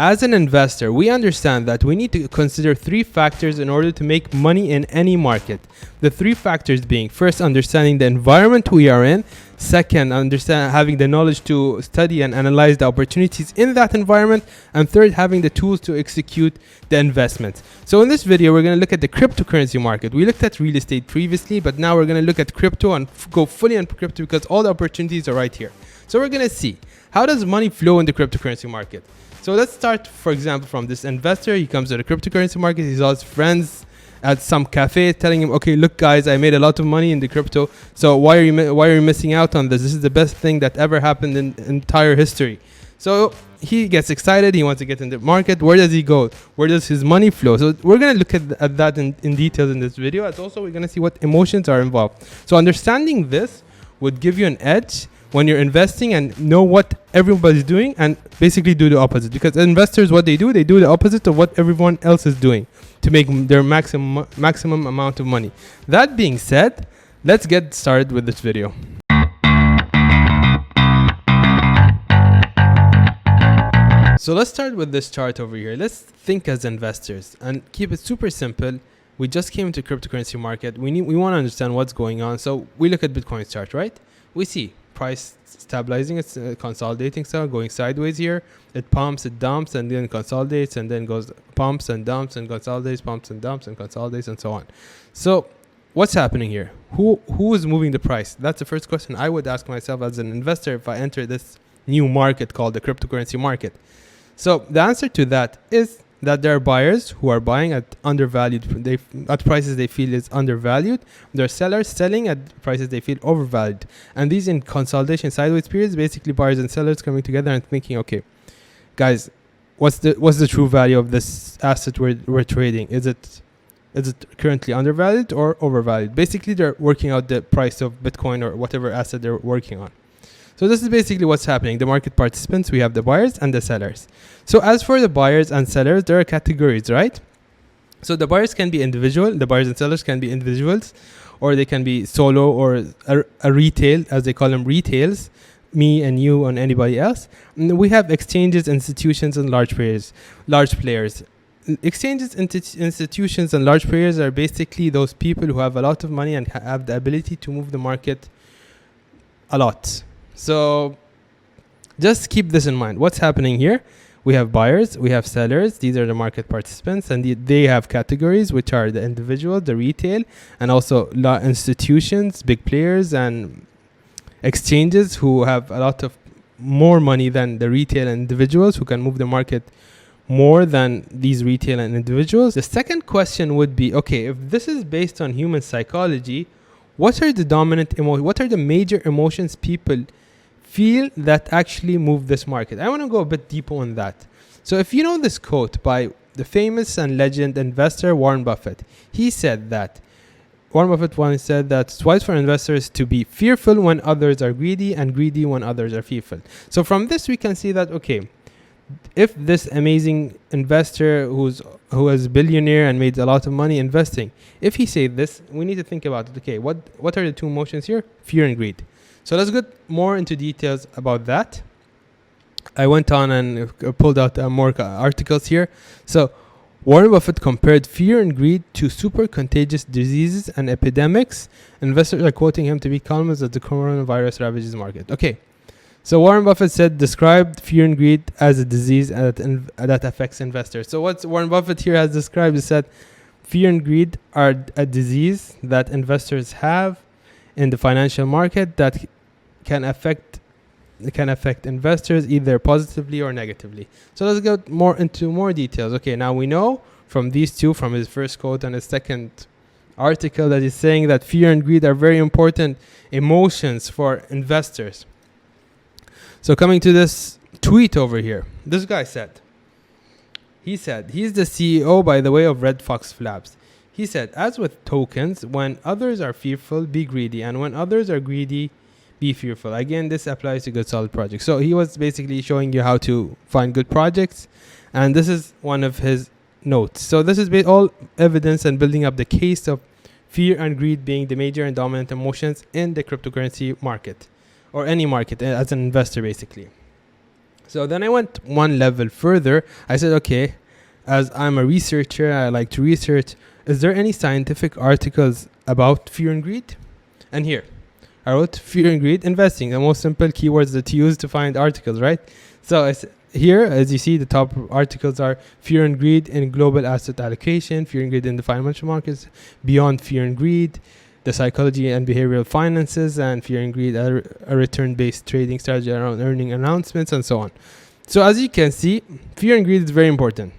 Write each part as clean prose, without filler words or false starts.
As an investor, we understand that we need to consider three factors in order to make money in any market. The three factors being, first, understanding the environment we are in. Second, having the knowledge to study and analyze the opportunities in that environment. And third, having the tools to execute the investment. So in this video, we're going to look at the cryptocurrency market. We looked at real estate previously, but now we're going to look at crypto and go fully on crypto because all the opportunities are right here. So we're going to see, how does money flow in the cryptocurrency market? So let's start, for example, from this investor. He comes to the cryptocurrency market. He saw his friends at some cafe telling him, okay, look, guys, I made a lot of money in the crypto. So why are you missing out on this? This is the best thing that ever happened in entire history. So he gets excited. He wants to get in the market. Where does he go? Where does his money flow? So we're going to look at that in details in this video. And also, we're going to see what emotions are involved. So understanding this would give you an edge when you're investing and know what everybody's doing and basically do the opposite. Because investors, what they do the opposite of what everyone else is doing to make their maximum amount of money. That being said, let's get started with this video. So let's start with this chart over here. Let's think as investors and keep it super simple. We just came to cryptocurrency market. We want to understand what's going on. So we look at Bitcoin's chart, right? We see price stabilizing, it's consolidating, so going sideways here. It pumps, it dumps, and then consolidates, and then goes pumps and dumps and consolidates, pumps and dumps and consolidates, and so on. So what's happening here? Who is moving the price? That's the first question I would ask myself as an investor if I enter this new market called the cryptocurrency market. So the answer to that is that there are buyers who are buying at undervalued, at prices they feel is undervalued. There are sellers selling at prices they feel overvalued. And these in consolidation sideways periods, basically buyers and sellers coming together and thinking, okay, guys, what's the true value of this asset we're trading? Is it currently undervalued or overvalued? Basically, they're working out the price of Bitcoin or whatever asset they're working on. So this is basically what's happening. The market participants, we have the buyers and the sellers. So as for the buyers and sellers, there are categories, right? So the buyers can be individual. The buyers and sellers can be individuals, or they can be solo or a retail, as they call them, retails, me and you and anybody else. And we have exchanges, institutions, and large players. Exchanges, institutions, and large players are basically those people who have a lot of money and have the ability to move the market a lot. So just keep this in mind. What's happening here? We have buyers, we have sellers. These are the market participants, and they have categories, which are the individual, the retail, and also institutions, big players, and exchanges who have a lot of more money than the retail and individuals who can move the market more than these retail and individuals. The second question would be, okay, if this is based on human psychology, what are the dominant emotions? What are the major emotions people feel that actually move this market? I want to go a bit deeper on that. So if you know this quote by the famous and legend investor Warren Buffett, he said that Warren Buffett once said that it's wise for investors to be fearful when others are greedy and greedy when others are fearful. So from this we can see that, okay, if this amazing investor who is a billionaire and made a lot of money investing, if he said this, we need to think about it. Okay, what are the two emotions here? Fear and greed. So let's get more into details about that. I went on and pulled out more articles here. So Warren Buffett compared fear and greed to super contagious diseases and epidemics. Investors are quoting him to be calm as the coronavirus ravages the market. Okay. So Warren Buffett said, described fear and greed as a disease that affects investors. So what Warren Buffett here has described is that fear and greed are a disease that investors have in the financial market that can affect investors either positively or negatively. So let's go into more details. Okay, now we know from these two, from his first quote and his second article, that he's saying that fear and greed are very important emotions for investors. So coming to this tweet over here, this guy said, he's the CEO, by the way, of Red Fox Labs. He said, as with tokens, when others are fearful, be greedy. And when others are greedy, be fearful. Again, this applies to good solid projects. So he was basically showing you how to find good projects. And this is one of his notes. So this is all evidence and building up the case of fear and greed being the major and dominant emotions in the cryptocurrency market. Or any market as an investor, basically. So then I went one level further. I said, okay, as I'm a researcher, I like to research. Is there any scientific articles about fear and greed? And here, I wrote fear and greed investing, the most simple keywords that you use to find articles, right? So here, as you see, the top articles are fear and greed in global asset allocation, fear and greed in the financial markets, beyond fear and greed, the psychology and behavioral finances, and fear and greed, a return-based trading strategy around earning announcements, and so on. So as you can see, fear and greed is very important.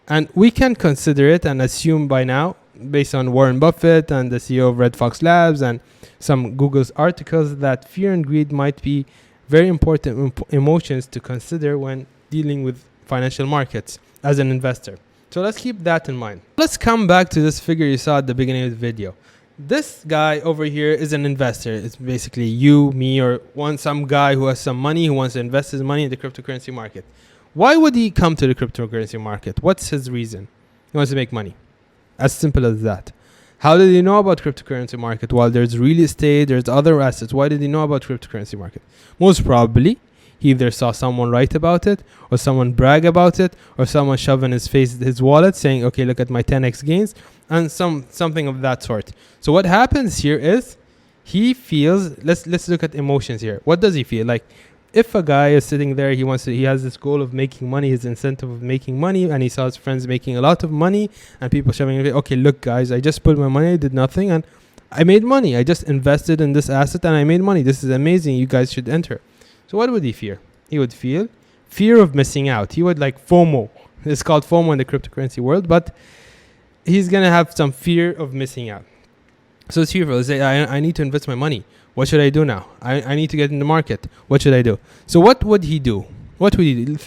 And we can consider it and assume by now, based on Warren Buffett and the CEO of Red Fox Labs and some Google's articles, that fear and greed might be very important emotions to consider when dealing with financial markets as an investor. So let's keep that in mind. Let's come back to this figure you saw at the beginning of the video. This guy over here is an investor. It's basically you, me, or some guy who has some money who wants to invest his money in the cryptocurrency market. Why would he come to the cryptocurrency market? What's his reason? He wants to make money. As simple as that. How did he know about cryptocurrency market? Well, there's real estate, there's other assets. Why did he know about cryptocurrency market? Most probably, he either saw someone write about it, or someone brag about it, or someone shove in his face his wallet saying, okay, look at my 10x gains, and something of that sort. So what happens here is he feels, let's look at emotions here. What does he feel? Like, if a guy is sitting there, he has this goal of making money, his incentive of making money, and he saw his friends making a lot of money, and people shoving, okay, look guys, I just put my money, I did nothing, and I made money. I just invested in this asset and I made money. This is amazing. You guys should enter. So what would he fear? He would feel fear of missing out. He would like FOMO. It's called FOMO in the cryptocurrency world, but he's going to have some fear of missing out. So it's fearful. He'll say, I need to invest my money. What should I do now? I need to get in the market. What should I do? So what would he do? What would he do?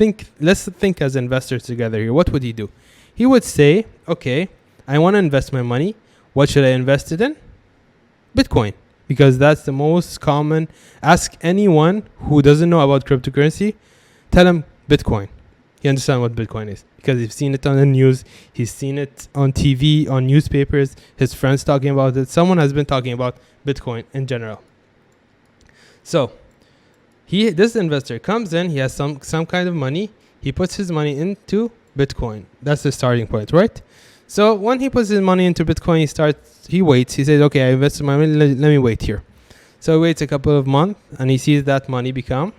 Let's think as investors together here. What would he do? He would say, okay, I want to invest my money. What should I invest it in? Bitcoin. Because that's the most common. Ask anyone who doesn't know about cryptocurrency. Tell him Bitcoin. He understands what Bitcoin is. Because he's seen it on the news. He's seen it on TV, on newspapers. His friends talking about it. Someone has been talking about Bitcoin in general. So, this investor comes in, he has some kind of money, he puts his money into Bitcoin. That's the starting point, right? So when he puts his money into Bitcoin, he waits, he says, okay, I invested my money, let me wait here. So he waits a couple of months and he sees that money become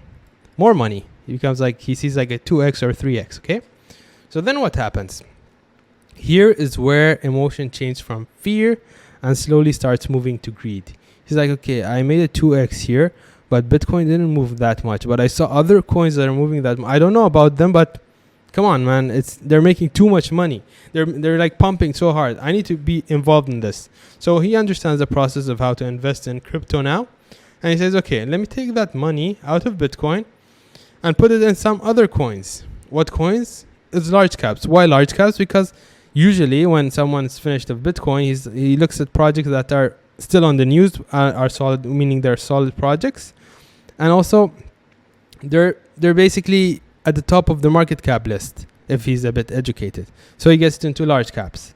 more money. It becomes like, he sees like a 2x or 3x, okay? So then what happens? Here is where emotion changes from fear and slowly starts moving to greed. He's like, okay, I made a 2x here, but Bitcoin didn't move that much. But I saw other coins that are moving that much. I don't know about them, but come on, man. They're making too much money. They're like pumping so hard. I need to be involved in this. So he understands the process of how to invest in crypto now. And he says, okay, let me take that money out of Bitcoin and put it in some other coins. What coins? It's large caps. Why large caps? Because usually when someone's finished with Bitcoin, he looks at projects that are still on the news, are solid, meaning they're solid projects. And also, they're basically at the top of the market cap list if he's a bit educated. So he gets into large caps.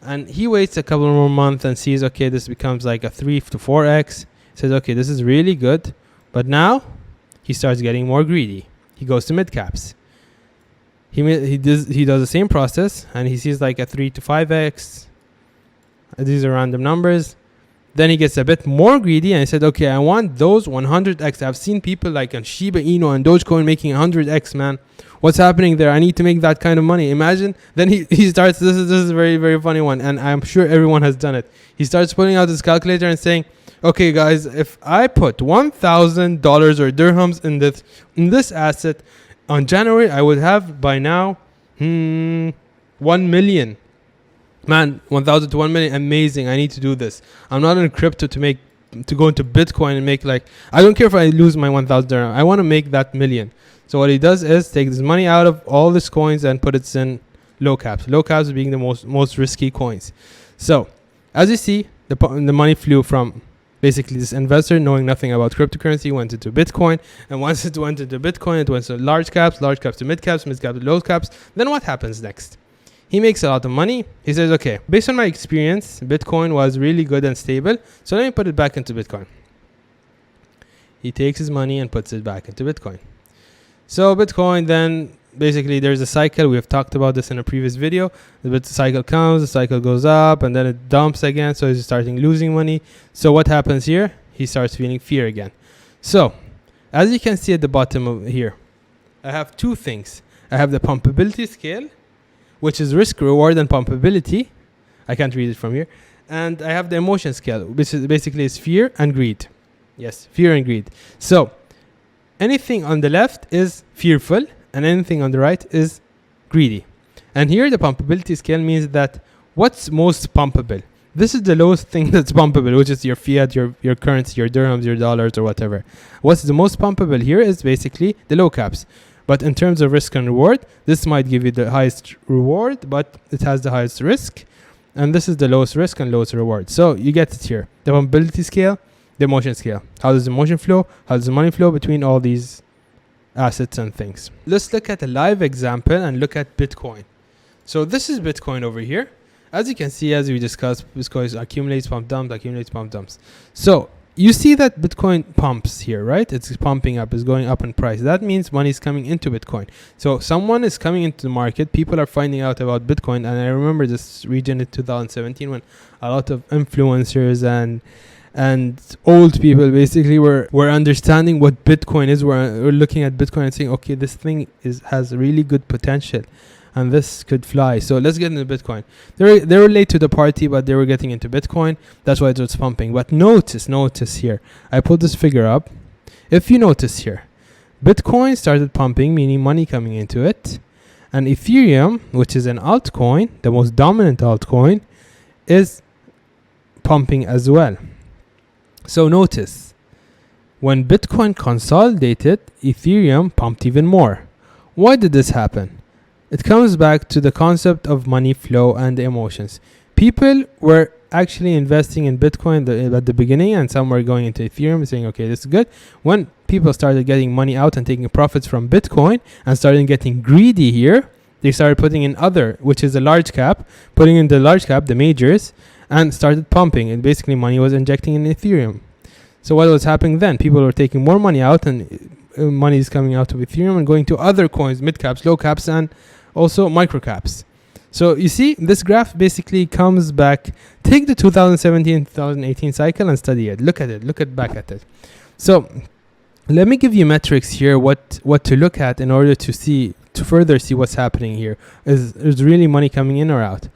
And he waits a couple more months and sees, okay, this becomes like a 3 to 4x. Says, okay, this is really good. But now, he starts getting more greedy. He goes to mid caps. He does the same process and he sees like a 3 to 5x. These are random numbers. Then he gets a bit more greedy and he said, okay, I want those 100x. I've seen people like on Shiba Inu and Dogecoin making 100x, man. What's happening there? I need to make that kind of money. Imagine. Then he starts, this is a very, very funny one. And I'm sure everyone has done it. He starts pulling out his calculator and saying, okay, guys, if I put $1,000 or dirhams in this asset on January, I would have by now 1 million. Man, 1,000 to 1 million, amazing. I need to do this. I'm not in crypto to go into Bitcoin and make like, I don't care if I lose my 1,000 dirham. I want to make that million. So what he does is take this money out of all these coins and put it in low caps. Low caps being the most risky coins. So as you see, the money flew from basically this investor knowing nothing about cryptocurrency went into Bitcoin. And once it went into Bitcoin, it went to large caps to mid caps to low caps. Then what happens next? He makes a lot of money. He says, okay, based on my experience, Bitcoin was really good and stable. So let me put it back into Bitcoin. He takes his money and puts it back into Bitcoin. So Bitcoin, then basically there's a cycle. We have talked about this in a previous video. The cycle comes, the cycle goes up, and then it dumps again. So he's starting losing money. So what happens here? He starts feeling fear again. So as you can see at the bottom of here, I have two things. I have the pumpability scale, which is risk, reward, and pumpability. I can't read it from here. And I have the emotion scale, which is basically is fear and greed. Yes, fear and greed. So anything on the left is fearful, and anything on the right is greedy. And here the pumpability scale means that what's most pumpable? This is the lowest thing that's pumpable, which is your fiat, your currency, your dirhams, your dollars, or whatever. What's the most pumpable here is basically the low caps. But in terms of risk and reward, this might give you the highest reward, but it has the highest risk. And this is the lowest risk and lowest reward. So you get it here. The pumpability scale, the emotion scale. How does the emotion flow? How does the money flow between all these assets and things? Let's look at a live example and look at Bitcoin. So this is Bitcoin over here. As you can see, as we discussed, Bitcoin accumulates, pump dumps, accumulates, pump dumps. So you see that Bitcoin pumps here, right? It's pumping up, it's going up in price. That means money is coming into Bitcoin. So someone is coming into the market. People are finding out about Bitcoin. And I remember this region in 2017 when a lot of influencers and old people basically were understanding what Bitcoin is. We're looking at Bitcoin and saying, okay, this thing has really good potential. And this could fly. So let's get into Bitcoin. They were late to the party, but they were getting into Bitcoin. That's why it was pumping. But notice here. I put this figure up. If you notice here, Bitcoin started pumping, meaning money coming into it. And Ethereum, which is an altcoin, the most dominant altcoin, is pumping as well. So notice, when Bitcoin consolidated, Ethereum pumped even more. Why did this happen? It comes back to the concept of money flow and emotions. People were actually investing in Bitcoin at the beginning, and some were going into Ethereum saying, okay, this is good. When people started getting money out and taking profits from Bitcoin and started getting greedy here, they started putting in other, which is a large cap, putting in the large cap, the majors, and started pumping. And basically money was injecting in Ethereum. So what was happening then? People were taking more money out, and money is coming out of Ethereum and going to other coins, mid caps, low caps, and also micro caps. So you see, this graph basically comes back. Take the 2017-2018 cycle and study it. Look at it. Look back at it. So let me give you metrics here. What to look at in order to further see what's happening here. Is really money coming in or out?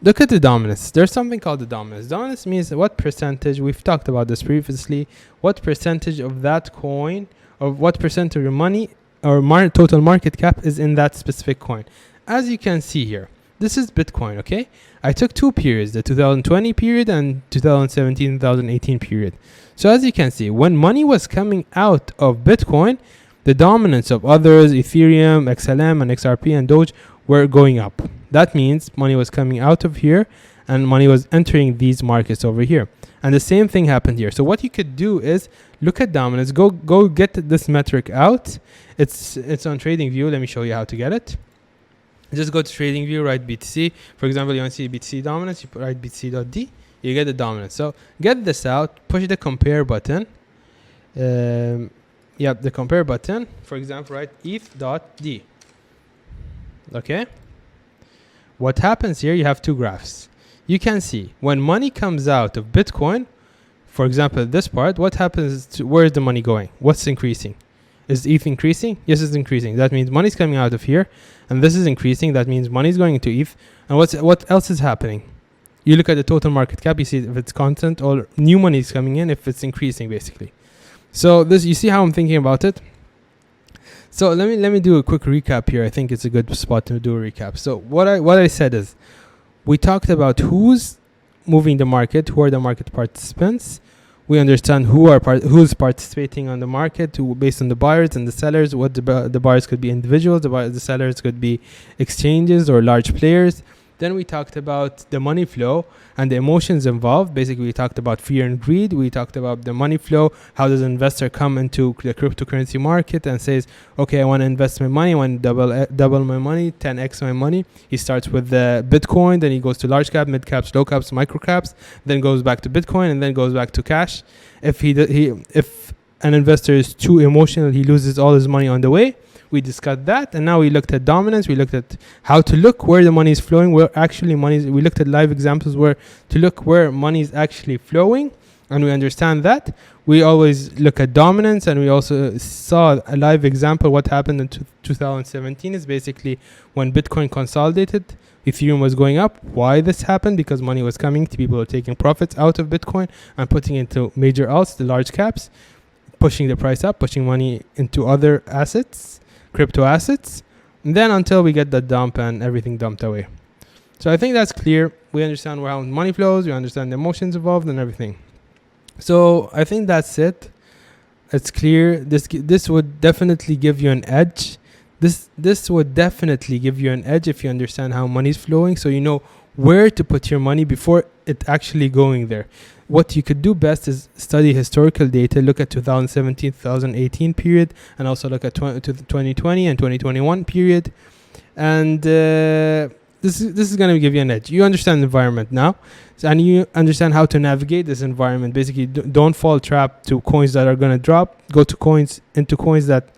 Look at the dominance. There's something called the dominance. Dominance means what percentage. We've talked about this previously. What percentage of that coin, or what percent of your money or total market cap is in that specific coin. As you can see here, this is Bitcoin, okay? I took two periods, the 2020 period and 2017-2018 period. So as you can see, when money was coming out of Bitcoin, the dominance of others, Ethereum, XLM, and XRP, and Doge were going up. That means money was coming out of here and money was entering these markets over here. And the same thing happened here. So what you could do is look at dominance. Go get this metric out. It's on TradingView. Let me show you how to get it. Just go to TradingView, write BTC. For example, you want to see BTC dominance, you write BTC.D. You get the dominance. So get this out. Push the compare button. The compare button. For example, write ETH.D. Okay. What happens here? You have two graphs. You can see when money comes out of Bitcoin, for example, this part, what happens where is the money going? What's increasing? Is ETH increasing? Yes, it's increasing. That means money's coming out of here, and this is increasing. That means money's going into ETH. And what else is happening? You look at the total market cap, you see if it's constant or new money is coming in, if it's increasing, basically. So this, you see how I'm thinking about it? So let me do a quick recap here. I think it's a good spot to do a recap. So what I said is, we talked about who's moving the market, who are the market participants. We understand who's participating on the market, based on the buyers and the sellers. What the buyers could be individuals, the sellers could be exchanges or large players. Then we talked about the money flow and the emotions involved. Basically, we talked about fear and greed. We talked about the money flow. How does an investor come into the cryptocurrency market and says, okay, I want to invest my money. I want to double my money, 10x my money. He starts with the Bitcoin, then he goes to large cap, mid caps, low caps, micro caps, then goes back to Bitcoin, and then goes back to cash. If an investor is too emotional, he loses all his money on the way. We discussed that, and now we looked at dominance. We looked at how to look where the money is flowing, where actually money is. We looked at live examples where to look where money is actually flowing, and we understand that. We always look at dominance, and we also saw a live example. What happened in 2017 is basically when Bitcoin consolidated, Ethereum was going up. Why this happened? Because money was coming to people who are taking profits out of Bitcoin and putting into major alts, the large caps, pushing the price up, pushing money into other assets, crypto assets, and then until we get the dump and everything dumped away. So I think that's clear. We understand how money flows, we understand the emotions involved and everything. So I think that's it. It's clear. This would definitely give you an edge. This would definitely give you an edge if you understand how money is flowing, so you know where to put your money before it actually going there. What you could do best is study historical data, look at 2017, 2018 period, and also look at 2020 and 2021 period. And this is going to give you an edge. You understand the environment now, and you understand how to navigate this environment. Basically, don't fall trap to coins that are going to drop. Go to coins that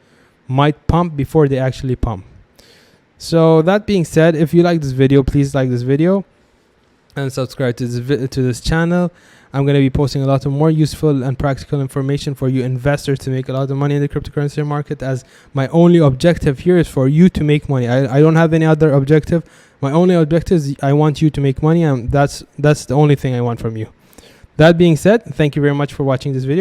might pump before they actually pump. So that being said, if you like this video, please like this video and subscribe to this channel. I'm going to be posting a lot of more useful and practical information for you investors to make a lot of money in the cryptocurrency market, as my only objective here is for you to make money. I don't have any other objective. My only objective is I want you to make money, and that's the only thing I want from you. That being said, thank you very much for watching this video.